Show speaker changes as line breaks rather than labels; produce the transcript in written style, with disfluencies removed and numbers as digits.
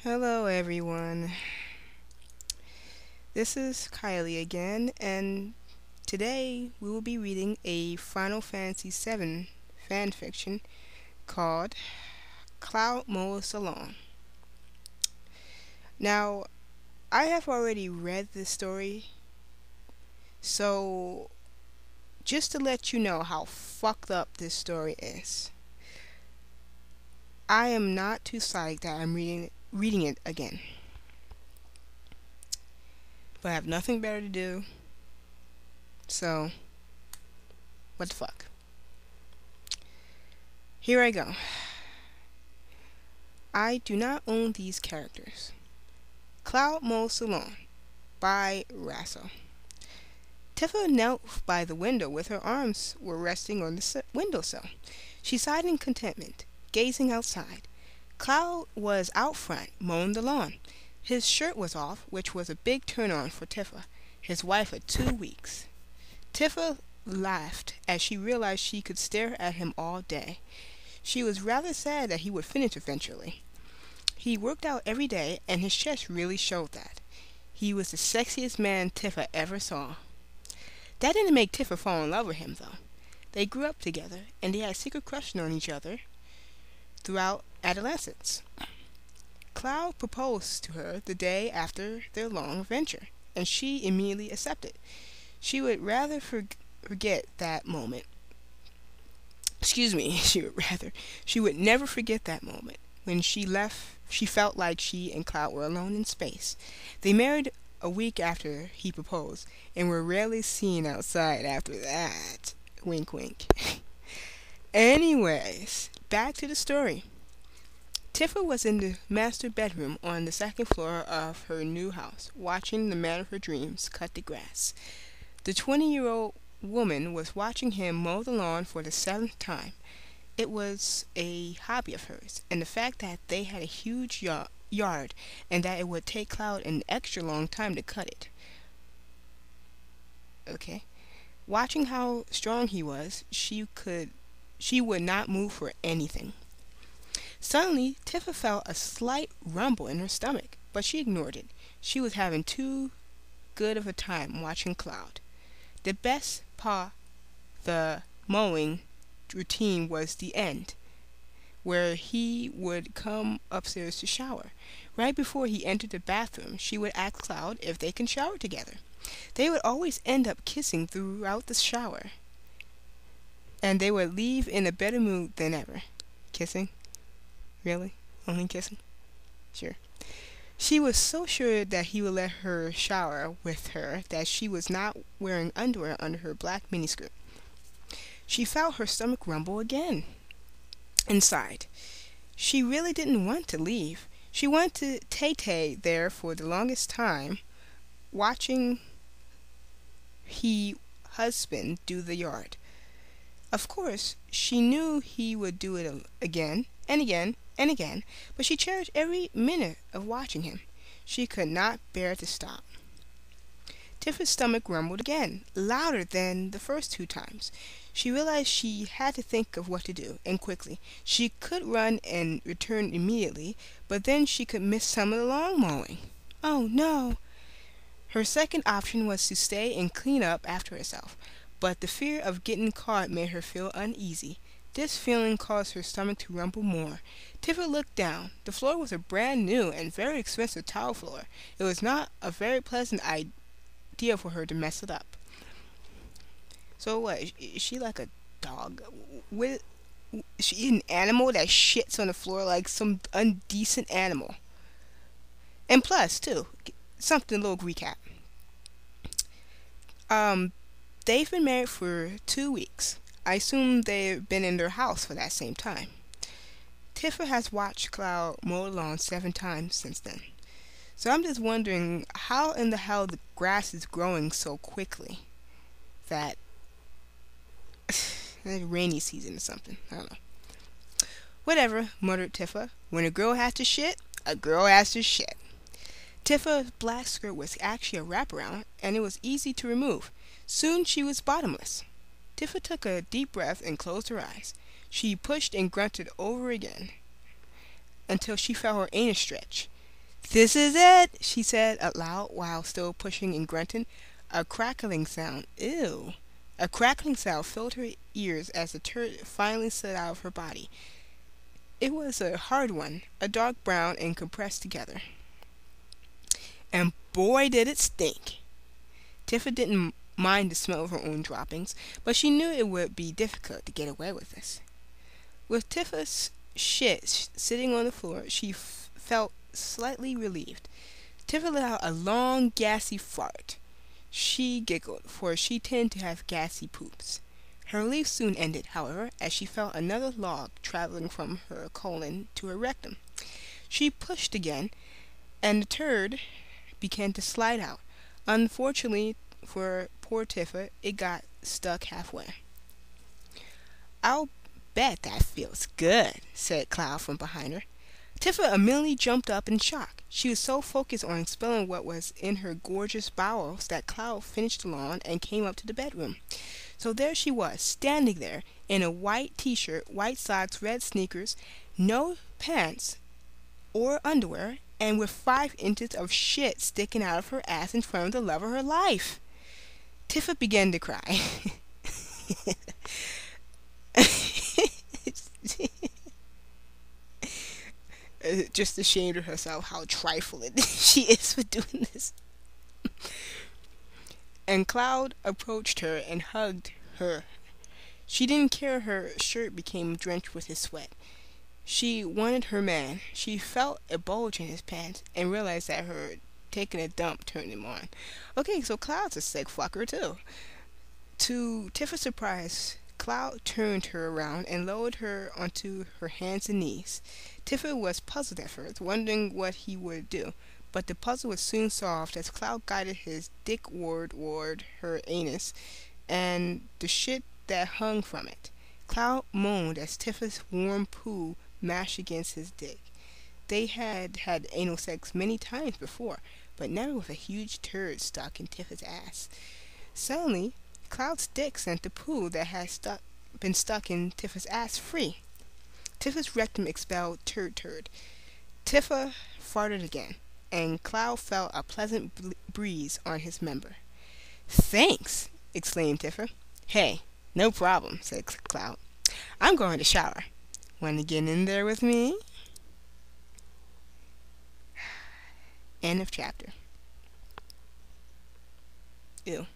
Hello, everyone. This is Kylie again, and today we will be reading a Final Fantasy VII fan fiction called Cloud Mows Along. Now, I have already read this story, so just to let you know how fucked up this story is, I am not too psyched that I'm reading it again. But I have nothing better to do, so what the fuck. Here I go. I do not own these characters. Cloud Mows Along by Rasso. Tifa knelt by the window with her arms were resting on the windowsill. She sighed in contentment, gazing outside. Cloud was out front, mowing the lawn. His shirt was off, which was a big turn-on for Tifa, his wife of 2 weeks. Tifa laughed as she realized she could stare at him all day. She was rather sad that he would finish eventually. He worked out every day, and his chest really showed that. He was the sexiest man Tifa ever saw. That didn't make Tifa fall in love with him, though. They grew up together, and they had a secret crush on each other throughout adolescence. Cloud proposed to her the day after their long adventure, and she immediately accepted. She would rather forget that moment. Excuse me, she would never forget that moment. When she left, she felt like she and Cloud were alone in space. They married a week after he proposed, and were rarely seen outside after that. Wink, wink. Anyways, back to the story. Tifa was in the master bedroom on the second floor of her new house, watching the man of her dreams cut the grass. The 20-year-old woman was watching him mow the lawn for the 7th time. It was a hobby of hers, and the fact that they had a huge yard and that it would take Cloud an extra long time to cut it. Okay. Watching how strong he was, she would not move for anything. Suddenly, Tifa felt a slight rumble in her stomach, but she ignored it. She was having too good of a time watching Cloud. The best part, the mowing routine, was the end, where he would come upstairs to shower. Right before he entered the bathroom, she would ask Cloud if they can shower together. They would always end up kissing throughout the shower, and they would leave in a better mood than ever. Kissing? Really? Only kissing? Sure. She was so sure that he would let her shower with her that she was not wearing underwear under her black miniskirt. She felt her stomach rumble again. Inside, she really didn't want to leave. She wanted to tay-tay there for the longest time, watching her husband do the yard. Of course, she knew he would do it again and again and again, but she cherished every minute of watching him. She could not bear to stop. Tifa's stomach rumbled again, louder than the first 2 times. She realized she had to think of what to do, and quickly. She could run and return immediately, but then she could miss some of the lawn mowing. Oh no! Her second option was to stay and clean up after herself, but the fear of getting caught made her feel uneasy. This feeling caused her stomach to rumble more. Tifa looked down. The floor was a brand new and very expensive tile floor. It was not a very pleasant idea for her to mess it up. So what? Is she like a dog? Is she an animal that shits on the floor like some undecent animal? And plus, too, something, a little recap. They've been married for 2 weeks. I assume they've been in their house for that same time. Tifa has watched Cloud mow the lawn 7 times since then. So I'm just wondering how in the hell the grass is growing so quickly. That rainy season or something. I don't know. Whatever, muttered Tifa. When a girl has to shit, a girl has to shit. Tifa's black skirt was actually a wraparound, and it was easy to remove. Soon she was bottomless. Tifa took a deep breath and closed her eyes. She pushed and grunted over again until she felt her anus stretch. "This is it," she said aloud while still pushing and grunting. A crackling sound. Ew. A crackling sound filled her ears as the turd finally slid out of her body. It was a hard one, a dark brown and compressed together. And boy did it stink. Tifa didn't mind the smell of her own droppings, but she knew it would be difficult to get away with this. With Tifa's shit sitting on the floor, she felt slightly relieved. Tifa let out a long, gassy fart. She giggled, for she tended to have gassy poops. Her relief soon ended, however, as she felt another log traveling from her colon to her rectum. She pushed again, and the turd began to slide out. Unfortunately for poor Tifa, it got stuck halfway. "I'll bet that feels good," said Cloud from behind her. Tifa immediately jumped up in shock. She was so focused on expelling what was in her gorgeous bowels that Cloud finished the lawn and came up to the bedroom. So there she was, standing there, in a white t-shirt, white socks, red sneakers, no pants or underwear, and with 5 inches of shit sticking out of her ass in front of the love of her life. Tifa began to cry. Just ashamed of herself how trifling she is for doing this. And Cloud approached her and hugged her. She didn't care her shirt became drenched with his sweat. She wanted her man. She felt a bulge in his pants and realized that her taking a dump turned him on. Okay, so Cloud's a sick fucker too. To Tifa's surprise, Cloud turned her around and lowered her onto her hands and knees. Tifa was puzzled at first, wondering what he would do, but the puzzle was soon solved as Cloud guided his dick toward her anus and the shit that hung from it. Cloud moaned as Tifa's warm poo mashed against his dick. They had had anal sex many times before, but never with a huge turd stuck in Tifa's ass. Suddenly, Cloud's dick sent the poo that had been stuck in Tifa's ass free. Tifa's rectum expelled turd. Tifa farted again, and Cloud felt a pleasant breeze on his member. "Thanks!" exclaimed Tifa. "Hey, no problem," said Cloud. "I'm going to shower. Want to get in there with me?" End of chapter. Ew.